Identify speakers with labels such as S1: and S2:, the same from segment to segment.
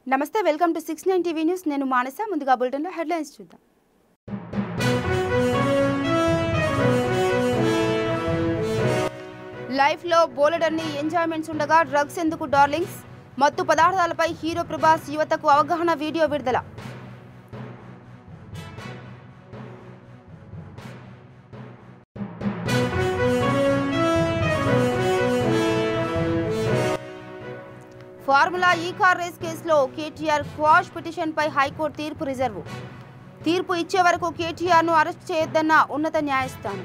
S1: నమస్తే welcome to 69 TV news నేను మానస ముందుగా బులెటిన్ లో హెడ్లైన్స్ చూద్దాం లైఫ్ లో బోలెడన్ని ఎంజాయ్మెంట్స్ ఉండగా డ్రగ్స్ ఎందుకు డార్లింగ్స్ మత్తు పదార్థాలపై హీరో ప్రభాస్ యువతకు అవగాహన వీడియో విడుదల ఫార్ములా ఈ కార్ రేస్ కేసులో కేటీఆర్ క్వాష్ పిటిషన్ పై హైకోర్టు తీర్పు రిజర్వ్ తీర్పు ఇచ్చే వరకు కేటీఆర్ ను అరెస్ట్ చేయొద్దన్న ఉన్నత న్యాయస్థానం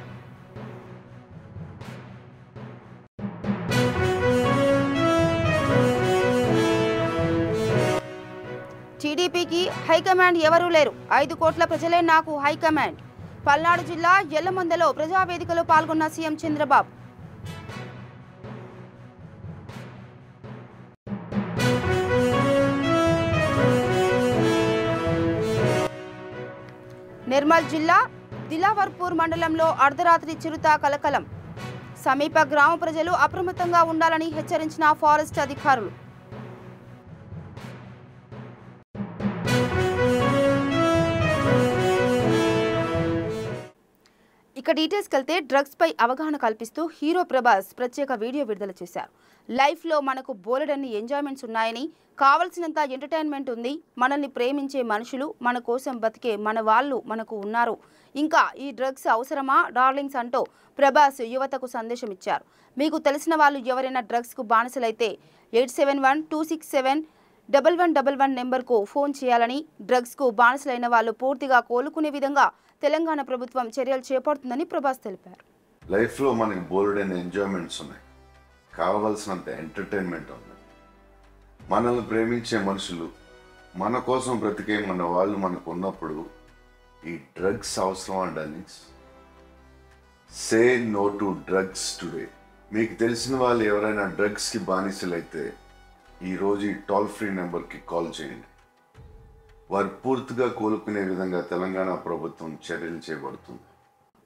S1: టీడీపీకి హైకమాండ్ ఎవరూ లేరు 5 కోట్ల ప్రజలే నాకు హైకమాండ్ పల్నాడు జిల్లా ఎల్లమందలో ప్రజావేదికలో పాల్గొన్న సీఎం చంద్రబాబు నిర్మల్ జిల్లా దిలావర్పూర్ మండలంలో అర్ధరాత్రి చిరుత కలకలం సమీప గ్రామ ప్రజలు అప్రమత్తంగా ఉండాలని హెచ్చరించిన ఫారెస్ట్ అధికారులు ఇక డీటెయిల్స్కి వెళ్తే డ్రగ్స్ పై అవగాహన కల్పిస్తూ హీరో ప్రభాస్ ప్రత్యేక వీడియో విడుదల చేశారు లైఫ్ లో మనకు బోలెడన్ని ఎంజాయ్మెంట్స్ ఉన్నాయని కావలసినంత ఎంటర్టైన్మెంట్ ఉంది మనల్ని ప్రేమించే మనుషులు మన కోసం బతికే మన వాళ్ళు మనకు ఉన్నారు ఇంకా ఈ డ్రగ్స్ అవసరమా డార్లింగ్స్ అంటూ ప్రభాస్ యువతకు సందేశం ఇచ్చారు మీకు తెలిసిన వాళ్ళు ఎవరైనా డ్రగ్స్ కు బానిసలైతే 8712671111 నెంబర్కు ఫోన్ చేయాలని డ్రగ్స్ కు బానిసలైన వాళ్ళు పూర్తిగా కోలుకునే విధంగా తెలంగాణ ప్రభుత్వం చర్యలు చేపడుతుందని ప్రభాస్ తెలిపారు
S2: లైఫ్ లో మనకి బోల్డెన్ ఎంజాయ్మెంట్స్ ఉన్నాయి కావాల్సినంత ఎంటర్టైన్మెంట్ ఉంది మనల్ని ప్రేమించే మనుషులు మన కోసం బ్రతికే మన వాళ్ళు మనకు ఉన్నప్పుడు ఈ డ్రగ్స్ అవసరం darlings say no to drugs today మీకు తెలిసిన వాళ్ళు ఎవరైనా డ్రగ్స్కి బానిసలైతే ఈరోజు ఈ టోల్ ఫ్రీ నెంబర్కి కాల్ చేయండి వారు పూర్తిగా కోలుకునే విధంగా తెలంగాణ ప్రభుత్వం చర్యలు చేపడుతుంది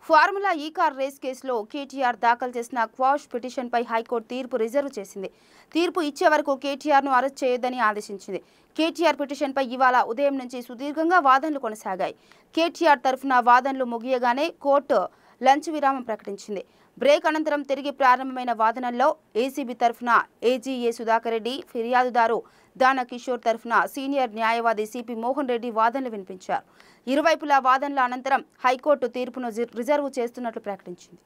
S1: ఫార్ములా ఈ కార్ రేస్ కేసులో కేటీఆర్ దాఖలు చేసిన క్వాష్ పిటిషన్ పై హైకోర్టు తీర్పు రిజర్వ్ చేసింది తీర్పు ఇచ్చే వరకు కేటీఆర్ ను అరెస్ట్ చేయొద్దని ఆదేశించింది కేటీఆర్ పిటిషన్ పై ఇవాళ ఉదయం నుంచి సుదీర్ఘంగా వాదనలు కొనసాగాయి కేటీఆర్ తరఫున వాదనలు ముగియగానే కోర్టు లంచ్ విరామం ప్రకటించింది బ్రేక్ అనంతరం తిరిగి ప్రారంభమైన వాదనల్లో ఏసీబీ తరఫున ఏజీఏ సుధాకర్ రెడ్డి ఫిర్యాదుదారు దాన కిషోర్ తరఫున సీనియర్ న్యాయవాది సిపి మోహన్ రెడ్డి వాదనలు వినిపించారు ఇరువైపులా వాదనల అనంతరం హైకోర్టు తీర్పును రిజర్వ్ చేస్తున్నట్లు ప్రకటించింది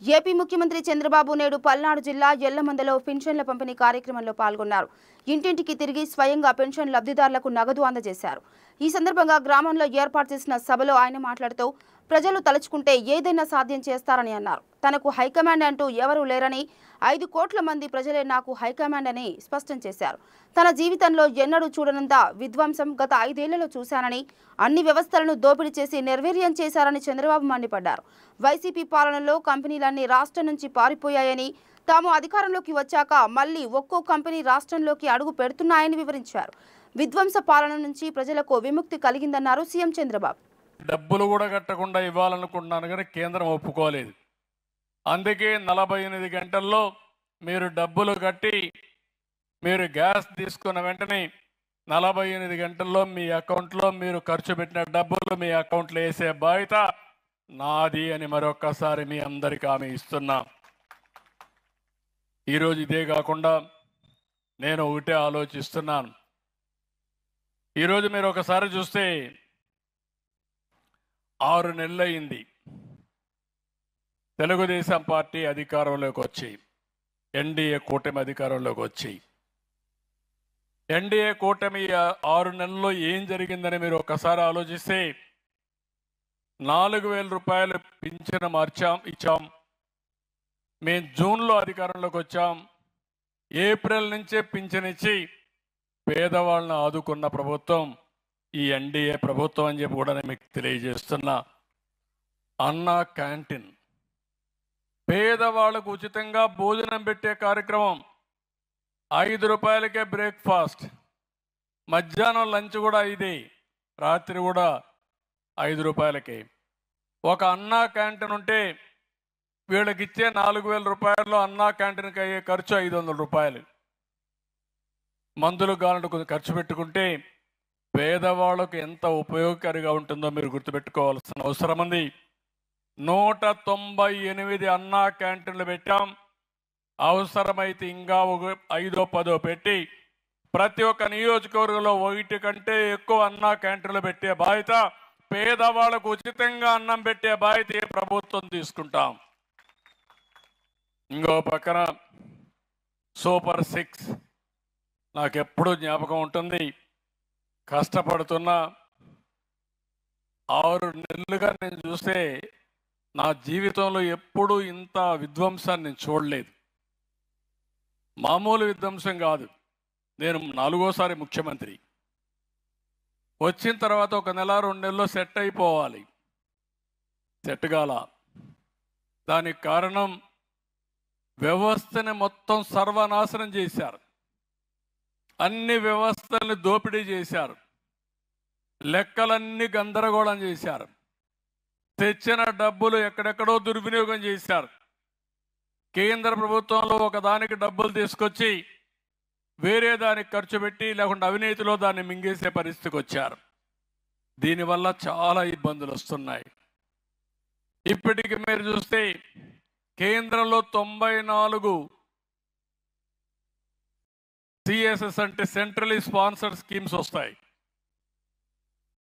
S1: ఏపీ ముఖ్యమంత్రి చంద్రబాబు నేడు పల్నాడు జిల్లా ఎల్లమందలో పెన్షన్ల పంపిణీ కార్యక్రమంలో పాల్గొన్నారు ఇంటింటికి తిరిగి స్వయంగా పెన్షన్ లబ్ధిదారులకు నగదు అందజేశారు ఈ సందర్భంగా గ్రామంలో ఏర్పాటు చేసిన సభలో ఆయన మాట్లాడుతూ ప్రజలు తలుచుకుంటే ఏదైనా సాధ్యం చేస్తారని అన్నారు తనకు హైకమాండ్ అంటూ ఎవరూ లేరని 5 కోట్ల మంది ప్రజలే నాకు హైకమాండ్ అని స్పష్టం చేశారు తన జీవితంలో ఎన్నడూ చూడనంత విధ్వంసం గత 5 ఏళ్లలో చూశానని అన్ని వ్యవస్థలను దోపిడీ చేసి నిర్వీర్యం చేశారని చంద్రబాబు మండిపడ్డారు వైసీపీ పాలనలో కంపెనీలన్నీ రాష్ట్రం నుంచి పారిపోయాయని తాము అధికారంలోకి వచ్చాక మళ్లీ ఒక్కో కంపెనీ రాష్ట్రంలోకి అడుగు పెడుతున్నాయని వివరించారు విధ్వంస పాలన నుంచి ప్రజలకు విముక్తి కలిగిందన్నారు సీఎం చంద్రబాబు
S3: డబ్బులు కూడా కట్టకుండా ఇవ్వాలనుకుంటున్నాను కానీ కేంద్రం ఒప్పుకోలేదు అందుకే 48 గంటల్లో మీరు డబ్బులు కట్టి మీరు గ్యాస్ తీసుకున్న వెంటనే 48 గంటల్లో మీ అకౌంట్లో మీరు ఖర్చు పెట్టిన డబ్బులు మీ అకౌంట్లో వేసే బాధ్యత నాది అని మరొక్కసారి మీ అందరికీ హామీ ఇస్తున్నా ఈరోజు ఇదే కాకుండా నేను ఒకటే ఆలోచిస్తున్నాను ఈరోజు మీరు ఒకసారి చూస్తే 6 నెలలు అయింది తెలుగుదేశం పార్టీ అధికారంలోకి వచ్చి ఎన్డీఏ కూటమి అధికారంలోకి వచ్చి ఎన్డీఏ కూటమి 6 నెలల్లో ఏం జరిగిందని మీరు ఒకసారి ఆలోచిస్తే 4,000 రూపాయలు పింఛను ఇచ్చాం మేము జూన్లో అధికారంలోకి వచ్చాం ఏప్రిల్ నుంచే పింఛను ఇచ్చి పేదవాళ్ళని ఆదుకున్న ప్రభుత్వం ఈ ఎన్డీఏ ప్రభుత్వం అని చెప్పి కూడా నేను మీకు తెలియజేస్తున్నా అన్నా క్యాంటీన్ పేదవాళ్ళకు ఉచితంగా భోజనం పెట్టే కార్యక్రమం 5 రూపాయలకే బ్రేక్ఫాస్ట్ మధ్యాహ్నం లంచ్ కూడా ఇదే రాత్రి కూడా 5 రూపాయలకే ఒక అన్నా క్యాంటీన్ ఉంటే వీళ్ళకి ఇచ్చే 4,000 రూపాయల్లో అన్నా క్యాంటీన్కి అయ్యే ఖర్చు 500 రూపాయలు మందులు కావాలంటే కొంచెం ఖర్చు పెట్టుకుంటే పేదవాళ్ళకు ఎంత ఉపయోగకారిగా ఉంటుందో మీరు గుర్తుపెట్టుకోవాల్సిన అవసరం ఉంది. 198 అన్నా క్యాంటీన్లు పెట్టాం. అవసరమైతే ఇంకా 5-10 పెట్టి ప్రతి ఒక్క నియోజకవర్గంలో 1 కంటే ఎక్కువ అన్నా క్యాంటీన్లు పెట్టే బాధ్యత, పేదవాళ్ళకు ఉచితంగా అన్నం పెట్టే బాధ్యత ఈ ప్రభుత్వం తీసుకుంటాం. ఇంకో పక్కన సూపర్ 6 నాకెప్పుడు జ్ఞాపకం ఉంటుంది. కష్టపడుతున్న 6 నెలలుగా నేను చూస్తే నా జీవితంలో ఎప్పుడూ ఇంత విధ్వంసాన్ని నేను చూడలేదు. మామూలు విధ్వంసం కాదు. నేను 4వ ముఖ్యమంత్రి వచ్చిన తర్వాత 1 నెల 2 నెలల్లో సెట్ అయిపోవాలి. సెట్ కాల. దానికి కారణం వ్యవస్థని మొత్తం సర్వనాశనం చేశారు. అన్ని వ్యవస్థల్ని దోపిడీ చేశారు. లెక్కలన్నీ గందరగోళం చేశారు. తెచ్చిన డబ్బులు ఎక్కడెక్కడో దుర్వినియోగం చేశారు. కేంద్ర ప్రభుత్వంలో ఒకదానికి డబ్బులు తీసుకొచ్చి వేరే దానికి ఖర్చు పెట్టి, లేకుంటే అవినీతిలో దాన్ని మింగేసే పరిస్థితికి వచ్చారు. దీనివల్ల చాలా ఇబ్బందులు వస్తున్నాయి. ఇప్పటికి మీరు చూస్తే కేంద్రంలో 94 సిఎస్ఎస్ అంటే సెంట్రలీ స్పాన్సర్డ్ స్కీమ్స్ వస్తాయి.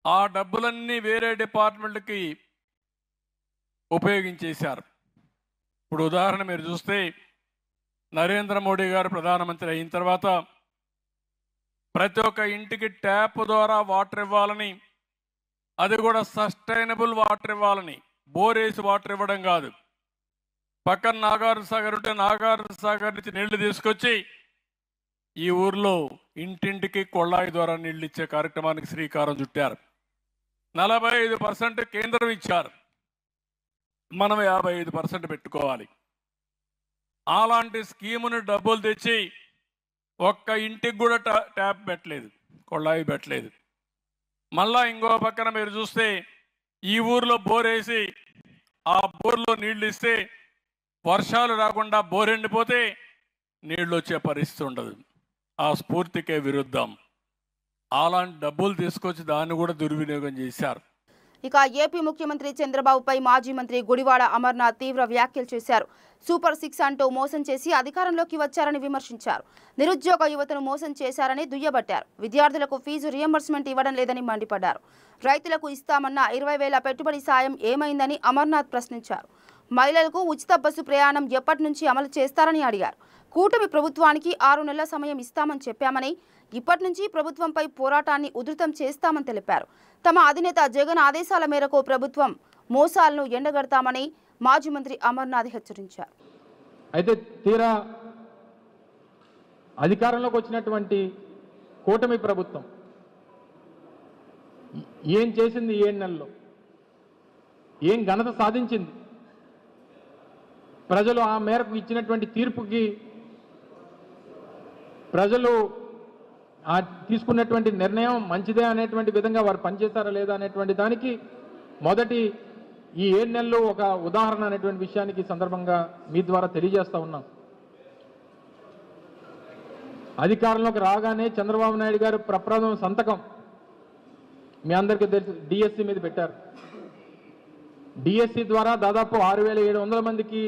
S3: ఆ డబ్బులన్నీ వేరే డిపార్ట్మెంట్కి ఉపయోగించేశారు. ఇప్పుడు ఉదాహరణ మీరు చూస్తే నరేంద్ర మోడీ గారు ప్రధానమంత్రి అయిన తర్వాత ప్రతి ఒక్క ఇంటికి ట్యాప్ ద్వారా వాటర్ ఇవ్వాలని, అది కూడా సస్టైనబుల్ వాటర్ ఇవ్వాలని, బోరేసి వాటర్ ఇవ్వడం కాదు. పక్కన నాగార్జున సాగర్ ఉంటే నాగార్జున సాగర్ నుంచి నీళ్లు తీసుకొచ్చి ఈ ఊర్లో ఇంటింటికి కొళ్ళాయి ద్వారా నీళ్ళు ఇచ్చే కార్యక్రమానికి శ్రీకారం చుట్టారు. 45% కేంద్రం ఇచ్చారు. మనం 55% పెట్టుకోవాలి. అలాంటి స్కీముని డబ్బులు తెచ్చి ఒక్క ఇంటికి కూడా ట్యాప్ పెట్టలేదు, కొళ్ళాయి పెట్టలేదు. మళ్ళా ఇంకో పక్కన మీరు చూస్తే ఈ ఊర్లో బోరేసి ఆ బోర్లో నీళ్లు ఇస్తే వర్షాలు రాకుండా బోర్ ఎండిపోతే నీళ్ళు వచ్చే పరిస్థితి ఉండదు. ఆ స్ఫూర్తికే విరుద్ధం. అలాంటి డబ్బులు తీసుకొచ్చి దాన్ని కూడా దుర్వినియోగం చేశారు.
S1: ఇక ఏపీ ముఖ్యమంత్రి చంద్రబాబుపై మాజీ మంత్రి గుడివాడ అమర్నాథ్ తీవ్ర వ్యాఖ్యలు చేశారు. సూపర్ 6 అంటూ మోసం చేసి అధికారంలోకి వచ్చారని విమర్శించారు. నిరుద్యోగ యువతను మోసం చేశారని దుయ్యబట్టారు. విద్యార్థులకు ఫీజు రియంబర్స్మెంట్ ఇవ్వడం లేదని మండిపడ్డారు. రైతులకు ఇస్తామన్న 20,000 పెట్టుబడి సాయం ఏమైందని అమర్నాథ్ ప్రశ్నించారు. మహిళలకు ఉచిత బస్సు ప్రయాణం ఎప్పటి నుంచి అమలు చేస్తారని అడిగారు. కూటమి ప్రభుత్వానికి 6 నెలల సమయం ఇస్తామని చెప్పామని, ఇప్పటి నుంచి ప్రభుత్వంపై పోరాటాన్ని ఉధృతం చేస్తామని తెలిపారు. తమ అధినేత జగన్ ఆదేశాల మేరకు ప్రభుత్వం మోసాలను ఎండగడతామని మాజీ మంత్రి అమర్నాథ్ హెచ్చరించారు.
S4: అయితే తీరా అధికారంలోకి వచ్చినటువంటి కూటమి ప్రభుత్వం ఏం చేసింది? 7 నెలల్లో ఏం ఘనత సాధించింది? ప్రజలు ఆ మేరకు ఇచ్చినటువంటి తీర్పుకి ప్రజలు తీసుకున్నటువంటి నిర్ణయం మంచిదే అనేటువంటి విధంగా వారు పనిచేశారా లేదా అనేటువంటి దానికి మొదటి ఈ 7 నెలలు ఒక ఉదాహరణ అనేటువంటి విషయానికి సందర్భంగా మీ ద్వారా తెలియజేస్తా ఉన్నాం. అధికారంలోకి రాగానే చంద్రబాబు నాయుడు గారు ప్రప్రథమ సంతకం మీ అందరికీ తెలుసు డిఎస్సి మీద పెట్టారు. డిఎస్సి ద్వారా దాదాపు 6,700 మందికి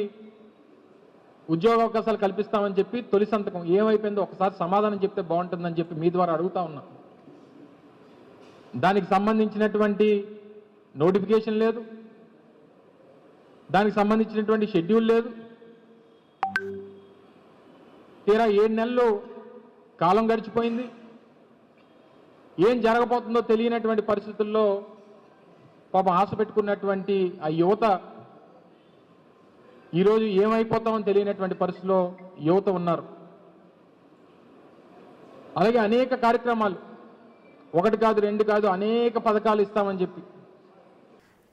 S4: ఉద్యోగ అవకాశాలు కల్పిస్తామని చెప్పి తొలి సంతకం ఏమైపోయిందో ఒకసారి సమాధానం చెప్తే బాగుంటుందని చెప్పి మీ ద్వారా అడుగుతా ఉన్నా. దానికి సంబంధించినటువంటి నోటిఫికేషన్ లేదు, దానికి సంబంధించినటువంటి షెడ్యూల్ లేదు. తీరా 7 నెలలు కాలం గడిచిపోయింది. ఏం జరగబోతుందో తెలియనటువంటి పరిస్థితుల్లో పాపం ఆశ పెట్టుకున్నటువంటి ఆ యువత ఈరోజు ఏమైపోతామని తెలియనటువంటి పరిస్థితిలో యువత ఉన్నారు. అలాగే అనేక కార్యక్రమాలు, 1 కాదు 2 కాదు అనేక పథకాలు ఇస్తామని చెప్పి.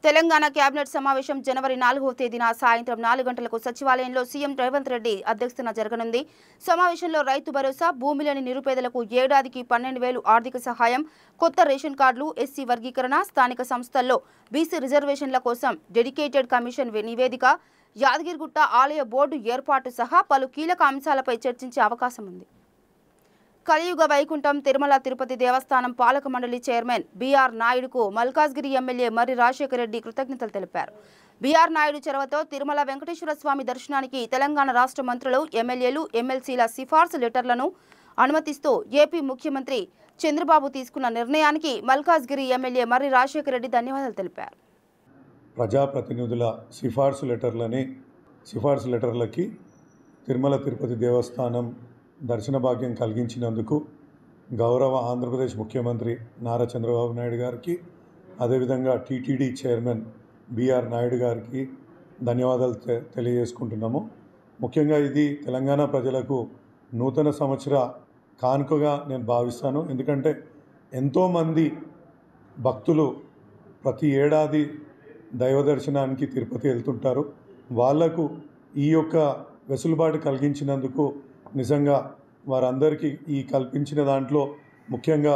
S1: తెలంగాణ కేబినెట్ సమావేశం జనవరి 4వ తేదీన సాయంత్రం 4 గంటలకు సచివాలయంలో సీఎం రేవంత్ రెడ్డి అధ్యక్షతన జరగనుంది. సమావేశంలో రైతు భరోసా, భూమి లేని నిరుపేదలకు ఏడాదికి 12,000 ఆర్థిక సహాయం, కొత్త రేషన్ కార్డులు, ఎస్సీ వర్గీకరణ, స్థానిక సంస్థల్లో బీసీ రిజర్వేషన్ల కోసం డెడికేటెడ్ కమిషన్ నివేదిక, యాదగిరిగుట్ట ఆలయ బోర్డు ఏర్పాటు సహా పలు కీలక అంశాలపై చర్చించే అవకాశం ఉంది. కలియుగ వైకుంఠం తిరుమల తిరుపతి దేవస్థానం పాలక మండలి చైర్మన్ బీఆర్ నాయుడుకు మల్కాజ్గిరి ఎమ్మెల్యే మర్రి రాజశేఖర రెడ్డి కృతజ్ఞతలు తెలిపారు. బీఆర్ నాయుడు చొరవతో తిరుమల వెంకటేశ్వర స్వామి దర్శనానికి తెలంగాణ రాష్ట్ర మంత్రులు, ఎమ్మెల్యేలు, ఎమ్మెల్సీల సిఫార్సు లెటర్లను అనుమతిస్తూ ఏపీ ముఖ్యమంత్రి చంద్రబాబు తీసుకున్న నిర్ణయానికి మల్కాజ్గిరి ఎమ్మెల్యే మర్రి రాజశేఖర రెడ్డి ధన్యవాదాలు తెలిపారు.
S5: ప్రజాప్రతినిధుల సిఫార్సు లెటర్లకి తిరుమల తిరుపతి దేవస్థానం దర్శన భాగ్యం కలిగించినందుకు గౌరవ ఆంధ్రప్రదేశ్ ముఖ్యమంత్రి నారా చంద్రబాబు నాయుడు గారికి, అదేవిధంగా టీటీడీ చైర్మన్ బీఆర్ నాయుడు గారికి ధన్యవాదాలు తెలియజేసుకుంటున్నాము. ముఖ్యంగా ఇది తెలంగాణ ప్రజలకు నూతన సంవత్సర కానుకగా నేను భావిస్తాను. ఎందుకంటే ఎంతోమంది భక్తులు ప్రతి ఏడాది దైవ దర్శనానికి తిరుపతి వెళ్తుంటారు. వాళ్లకు ఈ యొక్క వెసులుబాటు కలిగించినందుకు నిజంగా వారందరికీ ఈ కల్పించిన దాంట్లో ముఖ్యంగా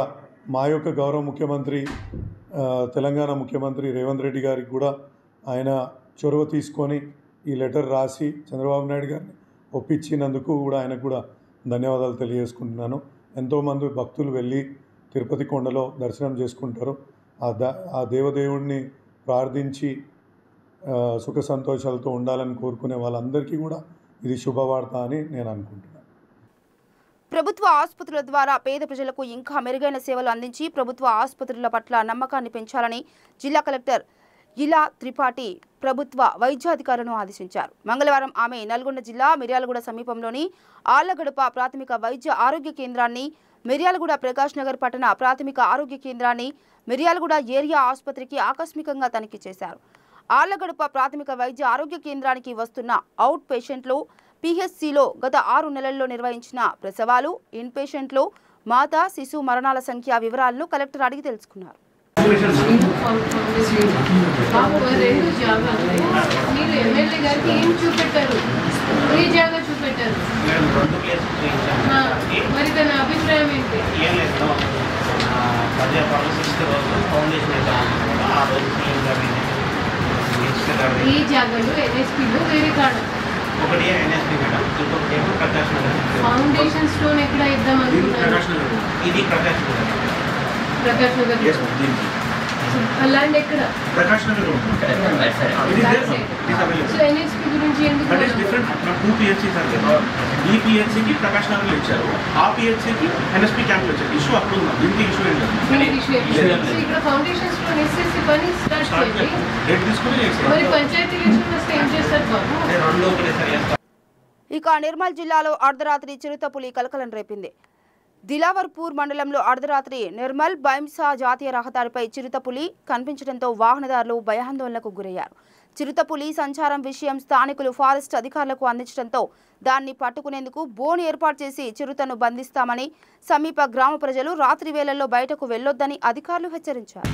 S5: మా యొక్క గౌరవ ముఖ్యమంత్రి తెలంగాణ ముఖ్యమంత్రి రేవంత్ రెడ్డి గారికి కూడా ఆయన చొరవ తీసుకొని ఈ లెటర్ రాసి చంద్రబాబు నాయుడు గారిని ఒప్పించినందుకు కూడా ఆయనకు కూడా ధన్యవాదాలు తెలియజేసుకుంటున్నాను. ఎంతోమంది భక్తులు వెళ్ళి తిరుపతి కొండలో దర్శనం చేసుకుంటారు. ఆ దేవదేవుడిని ప్రార్థించి సుఖ సంతోషాలతో ఉండాలని కోరుకునే వాళ్ళందరికీ కూడా ఇది శుభవార్త అని నేను అనుకుంటున్నాను.
S1: ప్రభుత్వ ఆసుపత్రుల ద్వారా పేద ప్రజలకు ఇంకా మెరుగైన సేవలు అందించి ప్రభుత్వ ఆసుపత్రుల పట్ల నమ్మకాన్ని పెంచాలని జిల్లా కలెక్టర్ ఇలా త్రిపాఠి ప్రభుత్వ వైద్యాధికారులను ఆదేశించారు. మంగళవారం ఆమె నల్గొండ జిల్లా మిర్యాలగూడ సమీపంలోని ఆళ్లగడప ప్రాథమిక వైద్య ఆరోగ్య కేంద్రాన్ని, మిర్యాలగూడ ప్రకాష్ నగర్ పట్టణ ప్రాథమిక ఆరోగ్య కేంద్రాన్ని, మిర్యాలగూడ ఏరియా ఆసుపత్రికి ఆకస్మికంగా తనిఖీ చేశారు. ఆళ్లగడప ప్రాథమిక వైద్య ఆరోగ్య కేంద్రానికి వస్తున్న అవుట్ పేషెంట్లు, పిహెచ్సిలో గత 6 నెలల్లో నిర్వహించిన ప్రసవాలు, ఇన్ పేషెంట్లు, మాతా శిశు మరణాల సంఖ్య వివరాలను కలెక్టర్ అడిగి తెలుసుకున్నారు.
S6: మీరు ఎమ్మెల్యే గారికి ఏం చూపెట్టారు? ఏ జాగా చూపెట్టారు? మరి తన అభిప్రాయం ఏంటి? ఈ జాగాలో ఎన్ఎస్పీలో వేరే కాడ ఫౌండేషన్ స్టోన్ ఎక్కడ ఇద్దాం అనుకున్నారు? ప్రకాష్ నగర్ ల్యాండ్ ఎక్కడ? సో ఎన్ఎస్పీ గురించి ఎందుకు?
S7: ఈ పిహెచ్సికి ప్రకాష్ నగర్లో ఇచ్చారు, ఆ పిహెచ్సికి ఎన్ఎస్పీ క్యాంప్లో ఇచ్చారు. ఇష్యూ అప్పుడు ఉందా? దీనికి ఇష్యూ ఏంటి?
S6: ఇక్కడ ఫౌండేషన్ స్టోన్ ఎస్ఎస్సి పని స్టార్ట్ చేయండి.
S7: రేట్ తీసుకుని
S6: మరి పంచాయతీ ఎలక్షన్ వస్తే ఏం చేస్తారు బాబు?
S1: ఇక నిర్మల్ జిల్లాలో అర్ధరాత్రి చిరుతపులి కలకలం రేపింది. దిలావర్పూర్ మండలంలో అర్ధరాత్రి నిర్మల్ బైంసా జాతీయ రహదారిపై చిరుతపులి కనిపించడంతో వాహనదారులు భయాందోళనకు గురయ్యారు. చిరుతపులి సంచారం విషయం స్థానికులు ఫారెస్ట్ అధికారులకు అందించడంతో దాన్ని పట్టుకునేందుకు బోన్ ఏర్పాటు చేసి చిరుతను బంధిస్తామని, సమీప గ్రామ ప్రజలు రాత్రి వేళల్లో బయటకు వెళ్లొద్దని అధికారులు హెచ్చరించారు.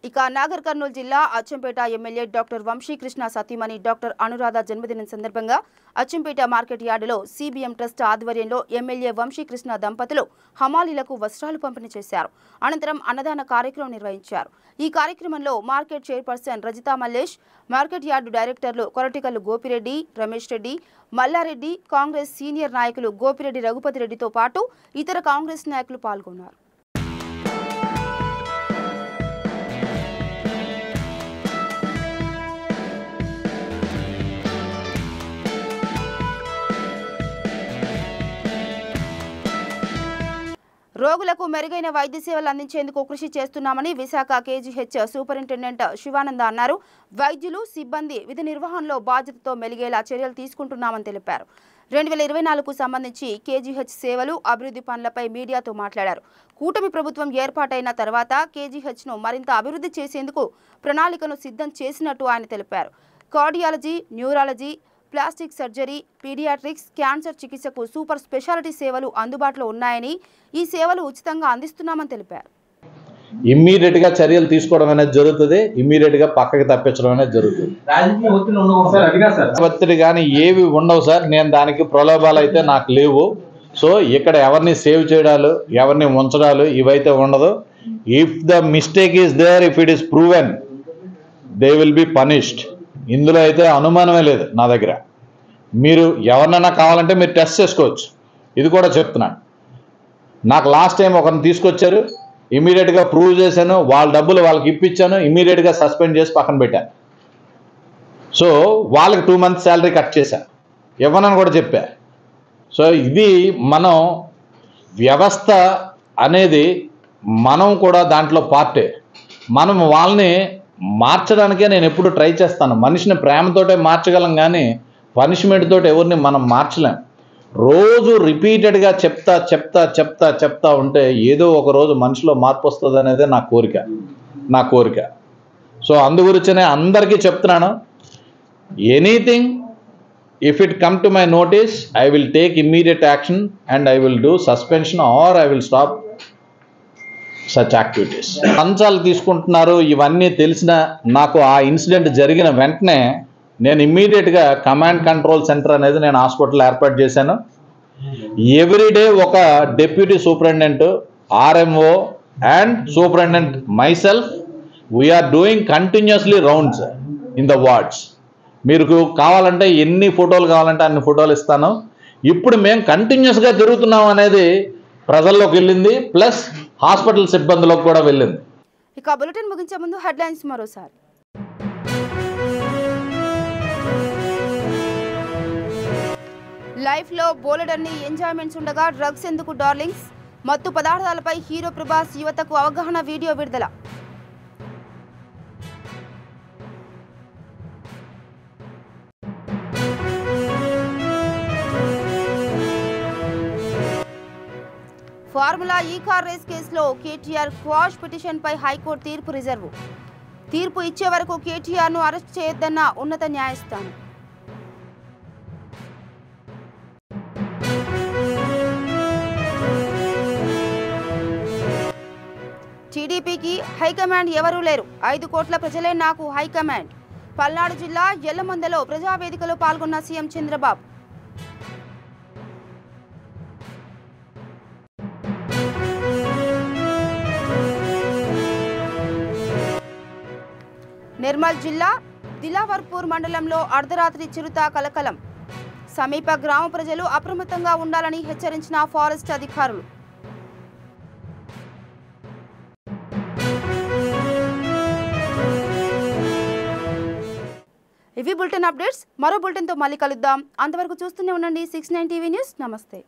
S1: ఇక నాగర్ కర్నూలు జిల్లా అచ్చంపేట ఎమ్మెల్యే డాక్టర్ వంశీకృష్ణ సతీమణి డాక్టర్ అనురాధ జన్మదినం సందర్భంగా అచ్చంపేట మార్కెట్ యార్డులో సిబిఎం ట్రస్ట్ ఆధ్వర్యంలో ఎమ్మెల్యే వంశీకృష్ణ దంపతులు హమాలీలకు వస్త్రాలు పంపిణీ చేశారు. అనంతరం అన్నదాన కార్యక్రమం నిర్వహించారు. ఈ కార్యక్రమంలో market chairperson Rajitha Mallesh, market yard డైరెక్టర్లు కొరటికల్లు గోపిరెడ్డి, రమేష్ రెడ్డి, మల్లారెడ్డి, కాంగ్రెస్ సీనియర్ నాయకులు గోపిరెడ్డి రఘుపతి రెడ్డితో పాటు ఇతర కాంగ్రెస్ నాయకులు పాల్గొన్నారు. రోగులకు మెరుగైన వైద్య సేవలు అందించేందుకు కృషి చేస్తున్నామని విశాఖ కేజీహెచ్ సూపరింటెండెంట్ శివానంద అన్నారు. వైద్యులు, సిబ్బంది విధి నిర్వహణలో బాధ్యతతో మెలిగేలా చర్యలు తీసుకుంటున్నామని తెలిపారు. 2024కు సంబంధించి కేజీహెచ్ సేవలు, అభివృద్ధి పనులపై మీడియాతో మాట్లాడారు. కూటమి ప్రభుత్వం ఏర్పాటైన తర్వాత కేజీహెచ్ను మరింత అభివృద్ధి చేసేందుకు ప్రణాళికను సిద్ధం చేసినట్టు ఆయన తెలిపారు. Cardiology, neurology, plastic surgery, paediatrics, cancer చికిత్సకు సూపర్ స్పెషాలిటీ సేవలు అందుబాటులో ఉన్నాయని, ఈ సేవలు ఉచితంగా అందిస్తున్నామని తెలిపారు.
S8: ఇమ్మీడియట్గా చర్యలు తీసుకోవడం అనేది జరుగుతుంది, ఇమ్మీడియట్గా పక్కకి తప్పించడం అనేది జరుగుతుంది. ఒత్తిడి కానీ ఏవి ఉండవు సార్. నేను దానికి ప్రలోభాలు అయితే నాకు లేవు. సో ఇక్కడ ఎవరిని సేవ్ చేయడాలు, ఎవరిని ఉంచడాలు ఇవైతే ఉండదు. If the mistake is there, if it is proven, they will be punished. ఇందులో అయితే అనుమానమే లేదు నా దగ్గర. మీరు ఎవరినైనా కావాలంటే మీరు టెస్ట్ చేసుకోవచ్చు. ఇది కూడా చెప్తున్నాను. నాకు లాస్ట్ టైం ఒకరిని తీసుకొచ్చారు, ఇమీడియట్గా ప్రూవ్ చేశాను, వాళ్ళ డబ్బులు వాళ్ళకి ఇప్పించాను, ఇమీడియట్గా సస్పెండ్ చేసి పక్కన పెట్టాను. సో వాళ్ళకి 2 months శాలరీ కట్ చేశాను, ఇవ్వనని కూడా చెప్పా. సో ఇది మనం వ్యవస్థ అనేది మనం కూడా దాంట్లో పార్టే. మనం వాళ్ళని మార్చడానికే నేను ఎప్పుడు ట్రై చేస్తాను. మనిషిని ప్రేమతోటే మార్చగలం కానీ పనిష్మెంట్ తోటి ఎవరిని మనం మార్చలేం. రోజు రిపీటెడ్గా చెప్తా ఉంటే ఏదో ఒక రోజు మనిషిలో మార్పు వస్తుంది అనేది నా కోరిక. సో అందుగురించనే అందరికీ చెప్తున్నాను, anything if it come to my notice, I will take immediate action and I will do suspension or I will stop such activities. లంచాలు తీసుకుంటున్నారు ఇవన్నీ తెలిసిన నాకు ఆ ఇన్సిడెంట్ జరిగిన వెంటనే నేను ఇమ్మీడియట్గా కమాండ్ కంట్రోల్ సెంటర్ అనేది నేను హాస్పిటల్ ఏర్పాటు చేశాను. ఎవ్రీడే ఒక deputy superintendent, RMO and superintendent myself, we're doing continuously rounds in the wards. మీకు కావాలంటే ఎన్ని ఫోటోలు కావాలంటే అన్ని ఫోటోలు ఇస్తాను. ఇప్పుడు మేము కంటిన్యూస్గా తిరుగుతున్నాం అనేది ప్రజల్లోకి వెళ్ళింది, ప్లస్ హాస్పిటల్ సిబ్బందిలోకి కూడా వెళ్ళింది.
S1: ఇక బులెటిన్ ముగించే ముందు హెడ్లైన్స్ మరోసారి. లైఫ్లో బోలెడన్ని ఎంజాయ్మెంట్స్ ఉండగా డ్రగ్స్ ఎందుకు డార్లింగ్స్? మత్తు పదార్థాలపై హీరో ప్రభాస్ యువతకు అవగాహన వీడియో విడుదల. ఫార్ములా ఈ కార్ రేస్ కేసులో కేటీఆర్ క్వాష్ పిటిషన్పై హైకోర్టు తీర్పు రిజర్వ్. తీర్పు ఇచ్చే వరకు కేటీఆర్ను అరెస్ట్ చేయొద్దన్న ఉన్నత న్యాయస్థానం. టీడీపీకి హైకమాండ్ ఎవరూ లేరు, 5 కోట్ల ప్రజలే నాకు హైకమాండ్. పల్నాడు జిల్లా ఎల్లమందలో ప్రజావేదికలో పాల్గొన్న సీఎం చంద్రబాబు. నిర్మల్ జిల్లా దిలావర్పూర్ మండలంలో అర్ధరాత్రి చిరుత కలకలం. సమీప గ్రామ ప్రజలు అప్రమత్తంగా ఉండాలని హెచ్చరించిన ఫారెస్ట్ అధికారులు. ఇవి బులెటిన్ అప్డేట్స్. మరో బులెటిన్తో మళ్ళీ కలుద్దాం. అంతవరకు చూస్తూనే ఉండండి 69 టీవీ న్యూస్. నమస్తే.